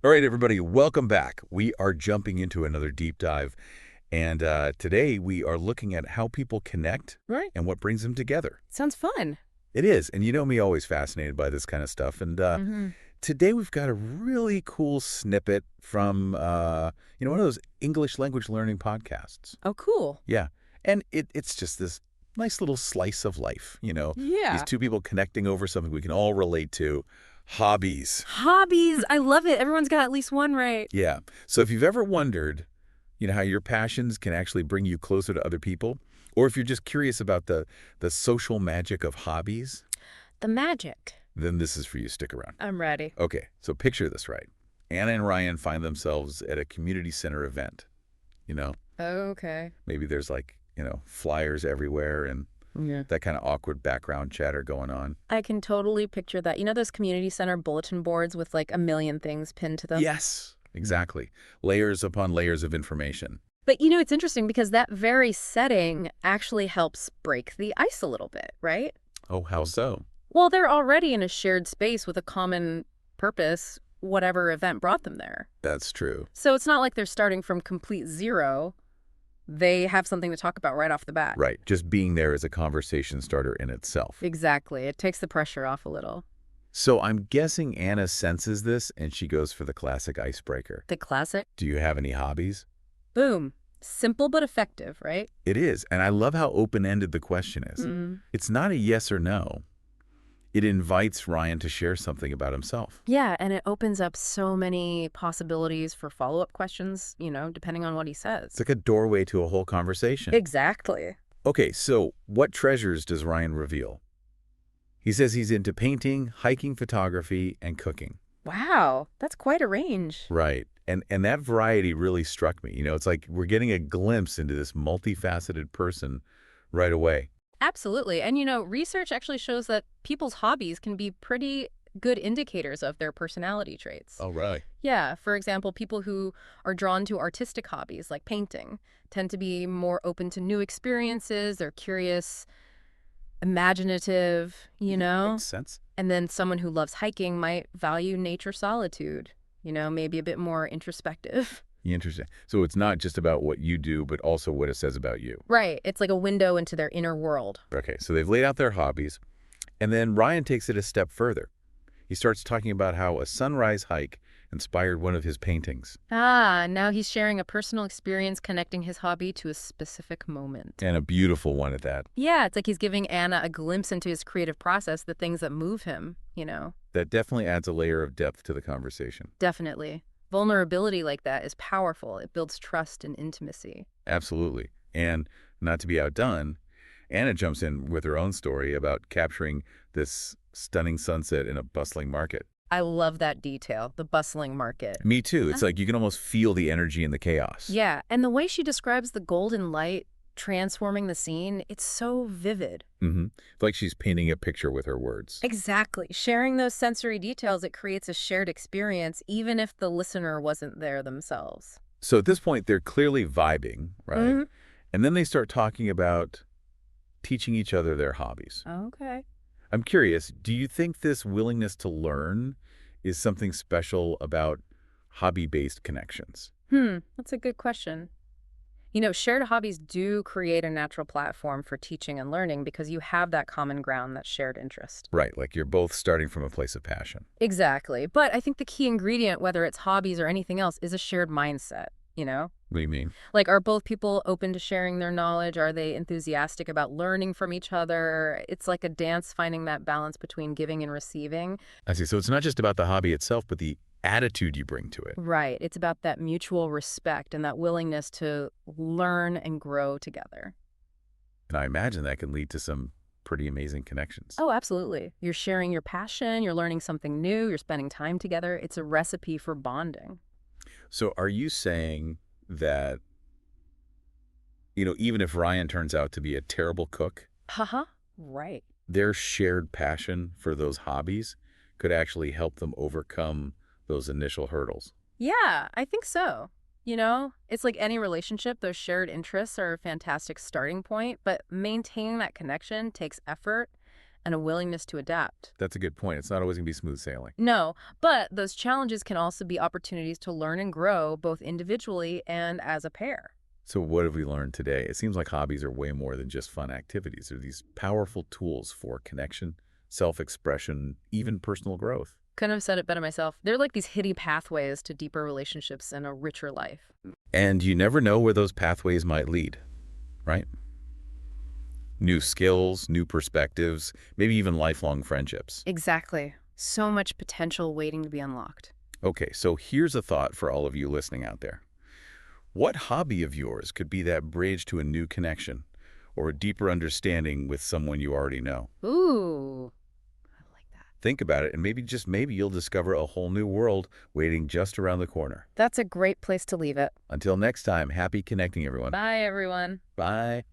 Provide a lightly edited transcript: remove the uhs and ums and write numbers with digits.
All right, everybody, welcome back. We are jumping into another deep dive, and today we are looking at how people connect Right. and what brings them together. Sounds fun. It is, and you know me, always fascinated by this kind of stuff. And Hmm. today we've got a really cool snippet from, one of those English language learning podcasts. Oh, cool. Yeah, and it's just this nice little slice of life. These Yeah. two people connecting over something we can all relate to, hobbies. Hobbies. I love it. Everyone's got at least one, right? Yeah. So if you've ever wondered, how your passions can actually bring you closer to other people, or if you're just curious about the social magic of hobbies, The magic. then this is for you. Stick around. I'm ready. Okay, so picture this, right? Anna and Ryan find themselves at a community center event. You know, Okay. maybe there's like, flyers everywhere and Yeah. that kind of awkward background chatter going on. I can totally picture that. You know those community center bulletin boards with like a million things pinned to them? Yes, exactly. Layers upon layers of information. But it's interesting because that very setting actually helps break the ice a little bit, right? Oh, how so? Well, they're already in a shared space with a common purpose, whatever event brought them there. That's true. So it's not like they're starting from complete zero. They have something to talk about right off the bat. Right. Just being there is a conversation starter in itself. Exactly. It takes the pressure off a little. So I'm guessing Anna senses this and she goes for the classic icebreaker. The classic. Do you have any hobbies? Boom. Simple but effective, right? It is. And I love how open-ended the question is. Mm. It's not a yes or no. It invites Ryan to share something about himself. Yeah, and it opens up so many possibilities for follow-up questions, depending on what he says. It's like a doorway to a whole conversation. Exactly. Okay, so what treasures does Ryan reveal? He says he's into painting, hiking, photography, and cooking. Wow, that's quite a range. Right. And that variety really struck me. It's like we're getting a glimpse into this multifaceted person right away. Absolutely. And research actually shows that people's hobbies can be pretty good indicators of their personality traits. Oh, right. Yeah, for example, people who are drawn to artistic hobbies like painting tend to be more open to new experiences. They're curious, imaginative. Makes sense. And then someone who loves hiking might value nature solitude, maybe a bit more introspective. Interesting. So it's not just about what you do, but also what it says about you. Right. It's like a window into their inner world. Okay, so they've laid out their hobbies, and then Ryan takes it a step further. He starts talking about how a sunrise hike inspired one of his paintings. Ah, now he's sharing a personal experience connecting his hobby to a specific moment. And a beautiful one at that. Yeah, it's like he's giving Anna a glimpse into his creative process, the things that move him. That definitely adds a layer of depth to the conversation. Definitely. Vulnerability like that is powerful. It builds trust and intimacy. Absolutely. And not to be outdone, Anna jumps in with her own story about capturing this stunning sunset in a bustling market. I love that detail, the bustling market. Me too. It's like you can almost feel the energy in the chaos. Yeah, and the way she describes the golden light transforming the scene, it's so vivid. It's like she's painting a picture with her words. Exactly. Sharing those sensory details, it creates a shared experience, even if the listener wasn't there themselves. So at this point, they're clearly vibing, right? Mhm. And then they start talking about teaching each other their hobbies. Okay. I'm curious, do you think this willingness to learn is something special about hobby-based connections? That's a good question. Shared hobbies do create a natural platform for teaching and learning because you have that common ground, that shared interest. Right, like you're both starting from a place of passion. Exactly. But I think the key ingredient, whether it's hobbies or anything else, is a shared mindset. What do you mean? Like, are both people open to sharing their knowledge? Are they enthusiastic about learning from each other? It's like a dance, finding that balance between giving and receiving. I see. So it's not just about the hobby itself, but the attitude you bring to it. Right. It's about that mutual respect and that willingness to learn and grow together. And I imagine that can lead to some pretty amazing connections. Oh, absolutely. You're sharing your passion, you're learning something new, you're spending time together. It's a recipe for bonding. So are you saying that, even if Ryan turns out to be a terrible cook, Haha. Right. their shared passion for those hobbies could actually help them overcome those initial hurdles? Yeah, I think so. It's like any relationship, those shared interests are a fantastic starting point, but maintaining that connection takes effort and a willingness to adapt. That's a good point. It's not always going to be smooth sailing. No, but those challenges can also be opportunities to learn and grow both individually and as a pair. So what have we learned today? It seems like hobbies are way more than just fun activities. They're these powerful tools for connection, self-expression, even personal growth. Couldn't have said it better myself. They're like these hidden pathways to deeper relationships and a richer life. And you never know where those pathways might lead, right? New skills, new perspectives, maybe even lifelong friendships. Exactly. So much potential waiting to be unlocked. Okay, so here's a thought for all of you listening out there. What hobby of yours could be that bridge to a new connection or a deeper understanding with someone you already know? Ooh, I like that. Think about it, and maybe, just maybe, you'll discover a whole new world waiting just around the corner. That's a great place to leave it. Until next time, happy connecting, everyone. Bye, everyone. Bye.